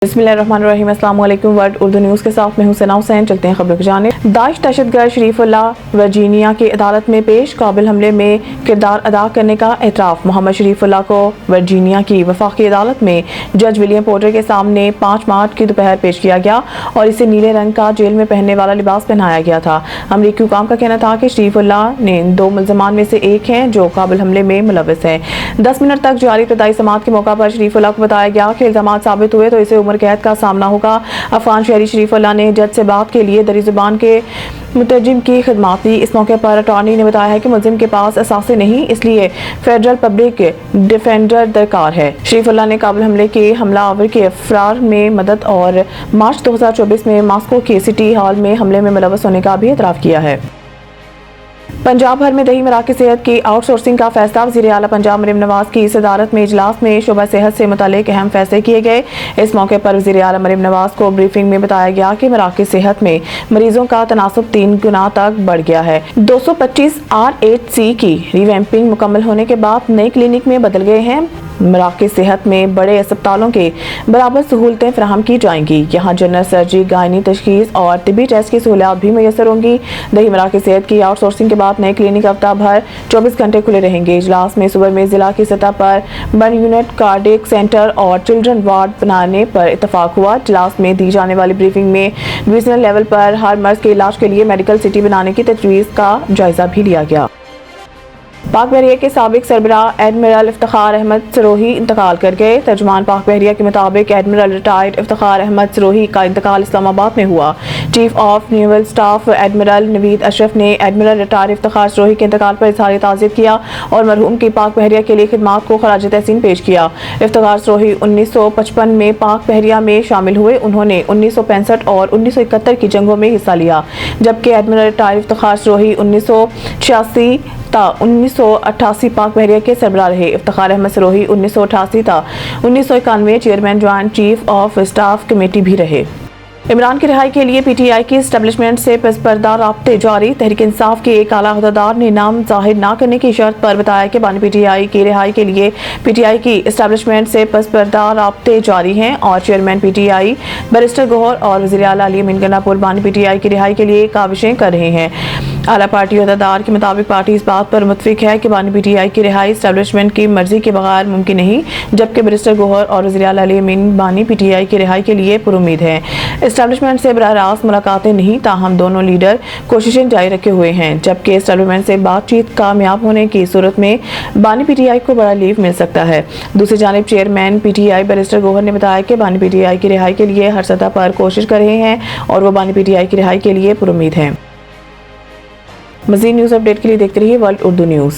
बिस्मिल्लाहिर्रहमानिर्रहीम। अस्सलाम वालेकुम। वर्ल्ड उर्दू न्यूज़ के साथ मैं हूं सना हुसैन। चलते हैं खबरों की जानिब। दाइश दहशतगर्द शरीफुल्लाह वर्जीनिया की अदालत में पेश। काबिल हमले में किरदार अदा करने का एतराफ़। मोहम्मद शरीफुल्लाह को वर्जीनिया की वफाकी अदालत में जज विलियम पोर्टर के सामने 5 मार्च की दोपहर पेश किया गया और इसे नीले रंग का जेल में पहनने वाला लिबास पहनाया गया था। अमरीकी हुकाम का कहना था कि शरीफुल्लाह ने 2 मुल्ज़मान में से एक हैं जो काबिल हमले में मुलव्वस हैं। 10 मिनट तक जारी इब्तदाई समाअत के मौका पर शरीफुल्लाह को बताया गया कि इल्ज़ामात साबित हुए तो इसे उम्र कैद का सामना होगा। अफगान शहरी शरीफुल्लाह ने जज से बात के लिए दरी ज़ुबान के मुतरजिम की खिदमत दी। इस मौके पर अटॉर्नी ने बताया है कि मुल्ज़िम के पास असासे नहीं, इसलिए फेडरल पब्लिक डिफेंडर दरकार है। शरीफुल्लाह ने काबिल हमले के हमलावर के फरार में मदद और मार्च 2024 में मॉस्को के सिटी हॉल में हमले में मुलव्वस होने का भी एतराफ़ किया है। पंजाब भर में दही मराकज़ सेहत की आउटसोर्सिंग का फैसला। वज़ीर आला पंजाब मरीम नवाज की सदारत में इजलास में शोबा सेहत से मुतालिक अहम फैसले किए गए। इस मौके पर वज़ीर आला मरीम नवाज को ब्रीफिंग में बताया गया कि मराकज़ सेहत में मरीजों का तनासुब 3 गुना तक बढ़ गया है। 225 RH-C की रिवैम्पिंग मुकम्मल होने के बाद नए क्लिनिक में बदल गए हैं। मराकज़ सेहत में बड़े अस्पतालों के बराबर सहूलतें फराहम की जाएंगी। यहाँ जनरल सर्जरी, गायनी तशखीस और तिबी टेस्ट की सहूलियात भी मैसर होंगी। दही मराकज़ सेहत की आउटसोर्सिंग के बाद नए क्लिनिक हफ्ता भर 24 घंटे खुले रहेंगे। इजलास में सुबह में जिला की सतह पर बर्न यूनिट, कार्डियक सेंटर और चिल्ड्रन वार्ड बनाने पर इतफाक हुआ। इजलास में दी जाने वाली ब्रीफिंग में डिवीजनल लेवल पर हर मर्ज के इलाज के लिए मेडिकल सिटी बनाने की तजवीज़ का जायजा भी लिया गया। पाक बहरिया के साबिक सरबराह एडमिरल इफ्तिखार अहमद सरोही इंतकाल कर गए। तर्जुमान पाक बहरिया के मुताबिक एडमिरल रिटायर्ड इफ्तिखार अहमद सरोही का इंतकाल इस्लामाबाद में हुआ। Chief of naval staff admiral Naveed Ashraf ने एडमिरल रिटायर्ड इफ्तिखार सरोही के इंतकाल पर इज़हार ताज़ियत किया और मरहूम की पाक बहरिया के लिए खिदमात को खराज तहसीन पेश किया। इफ्तिखार सरोही 1955 में पाक बहरिया में शामिल हुए। उन्होंने 1965 और 1971 की जंगों में हिस्सा लिया, जबकि एडमिरल रिटायर्ड इफ्तिखार सरोही 1986 ता 1988 पाक बहरिया के सरबराह रहे। इफ्तिखार अहमद सरोही 1988 ता 1991 chairman joint chief of staff committee भी रहे। इमरान की रिहाई के लिए पीटीआई की एस्टेब्लिशमेंट से पसपर्दा राब्ते जारी। तहरीक इंसाफ के एक आला अहदेदार ने नाम जाहिर न करने की शर्त पर बताया कि बानी पीटीआई की रिहाई के लिए पीटीआई की एस्टेब्लिशमेंट से पसपर्दा राब्ते जारी हैं और चेयरमैन पीटीआई बैरिस्टर गौहर और वज़ीर आला अली अमीन गन्नापुर बानी पीटीआई की रिहाई के लिए काविशें कर रहे हैं। आला पार्टी अहदेदार के मुताबिक पार्टी इस बात पर मुत्फिक है कि बानी पीटीआई की रिहाई एस्टेब्लिशमेंट की मर्जी के बगैर मुमकिन नहीं, जबकि बैरिस्टर गौहर और वज़ीर आला अली अमीन बानी पीटीआई की रिहाई के लिए पुरुमीद हैं। एस्टेब्लिशमेंट से बराह रास्त मुलाकातें नहीं, ताहम दोनों लीडर कोशिशें जारी रखे हुए हैं, जबकि एस्टेब्लिशमेंट से बातचीत कामयाब होने की सूरत में बानी पीटीआई को बड़ा लीव मिल सकता है। दूसरी जानिब चेयरमैन पीटीआई बैरिस्टर गौहर ने बताया कि बानी पीटीआई की रिहाई के लिए हर सतह पर कोशिश कर रहे हैं और वो बानी पीटीआई की रिहाई के लिए पुरुमीद हैं। मज़ीद न्यूज़ अपडेट के लिए देखते रहिए वर्ल्ड उर्दू न्यूज़।